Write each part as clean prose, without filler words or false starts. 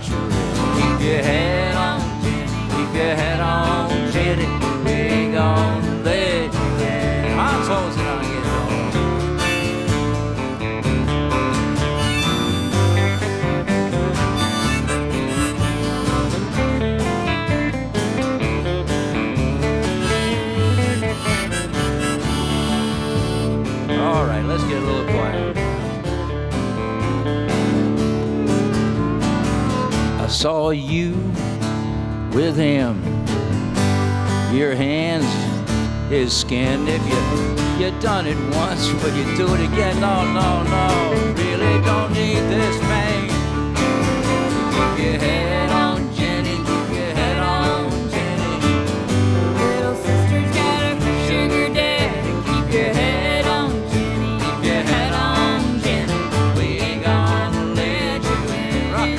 let you rest. Keep your head on, Jenny, keep your head on, Jenny. We ain't gonna let you down. I told you not to get all right, let's get a little quiet. I saw you with him. Your hands, his skin. If you done it once, will you do it again? No, no, no. Really don't need this man. Keep your head on, Jenny. Keep your head on, Jenny. Little sister's got a sugar daddy. Keep your head on, Jenny. Keep your head on, Jenny. We ain't gonna let you in. Rock.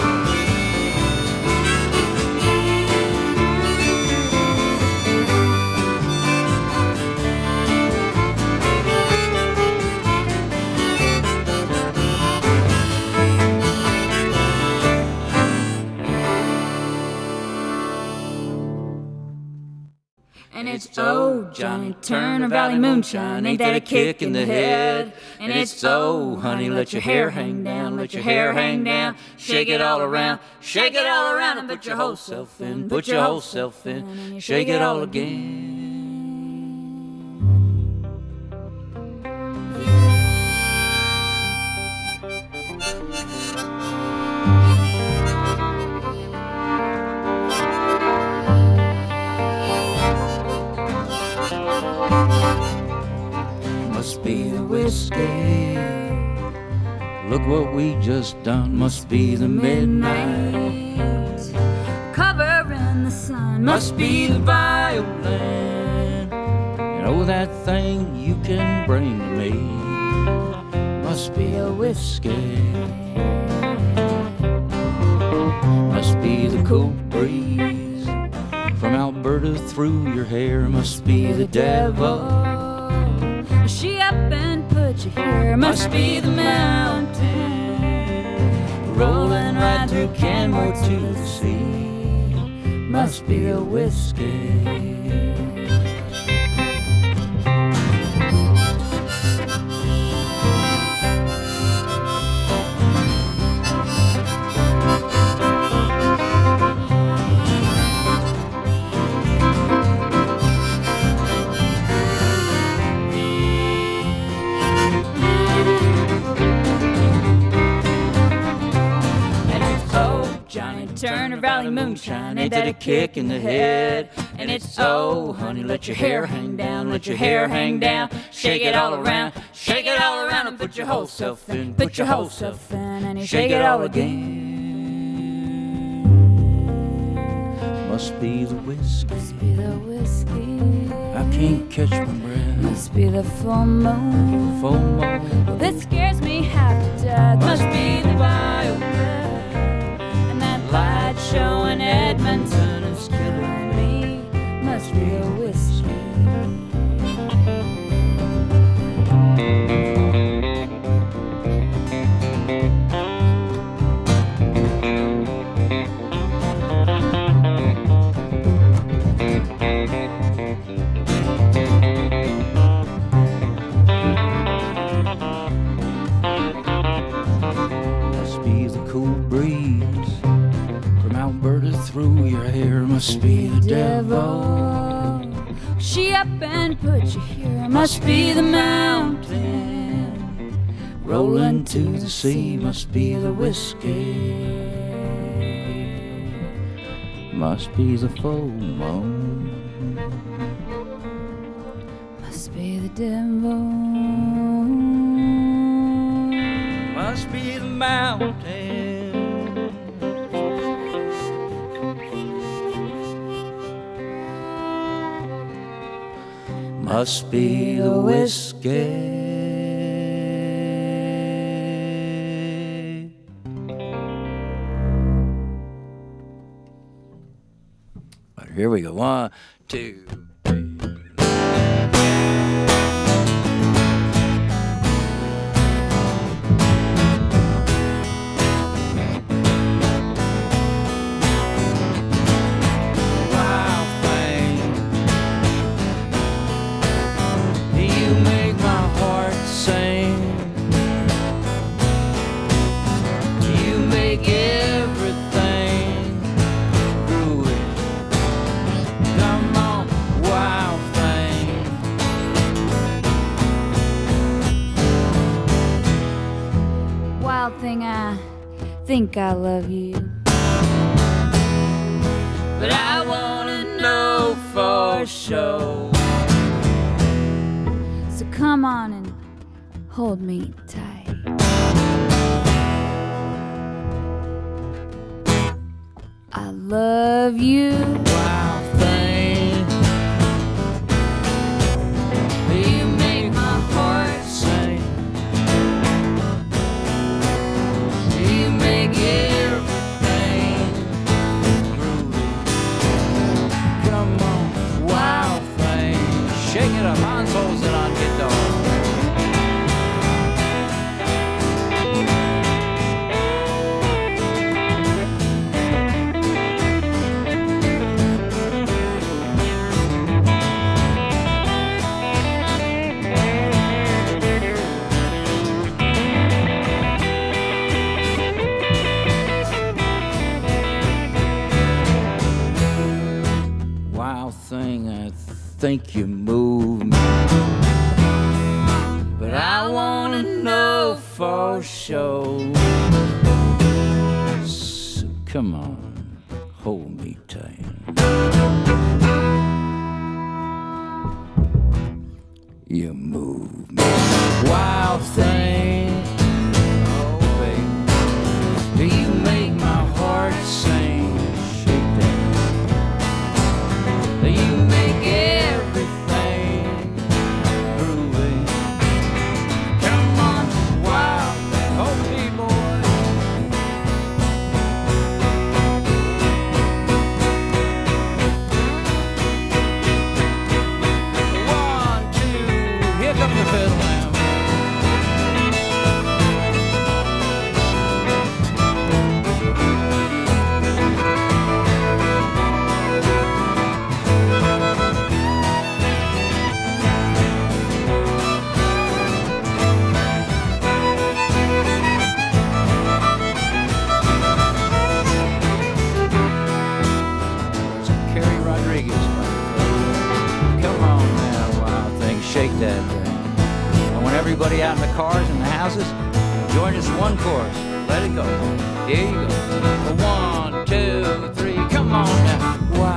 And it's oh, Johnny Turner Valley moonshine, ain't that a kick in the head? And it's oh, honey, let your hair hang down, let your hair hang down, shake it all around, and put your whole self in, put your whole self in, and Shake it all again. Must be the whiskey. Look what we just done. Must be the midnight. covering the sun. Must be the violin. You know that thing you can bring to me. Must be a whiskey. Must be the cool breeze from Alberta through your hair. Must be the devil. She up and put you here. Must be the mountain rolling right through Canmore to the sea. Must be a whiskey. Turner Valley moonshine, Ain't that a kick in the head? And it's oh, honey, let your hair hang down, let your hair hang down. Shake it all around, and put your whole self in, put your whole self in, and you shake it all again. Must be the whiskey, Must be the whiskey. I can't catch my breath. Must be the full moon. Full moon. Well, this scares me half to death. Must be the violin. Light show in Edmonton is killing me. Must be a whiskey. Must be the cool breeze Alberta through your hair. Must be the devil. She up and put you here. Must be the mountain rolling to the sea. Must be the whiskey. Must be the full moon. Must be the devil. Must be the mountain. Must be the whiskey. Right, here we go. 1, 2, 3. think I love you, but I wanna know for sure. So come on and hold me tight. I love you, Wild thing, you make my heart sing. You make everything Groovy. Come on, wild thing, shake it up. Hans holds it on guitar. Wild thing, I think you move me, but I wanna know for sure. So come on, hold me tight. You move me, wild thing. Oh baby, you make my heart sing. Shake that. You make everything groovy. Come on, wild thing. Hold me, boy. One, two, here comes the fiddle now. Kerry Rodriguez. Come on now, wild thing, shake that thing. I want everybody out in the cars and the houses, join us one chorus. Let it go. Here you go. 1, 2, 3, come on now. Wild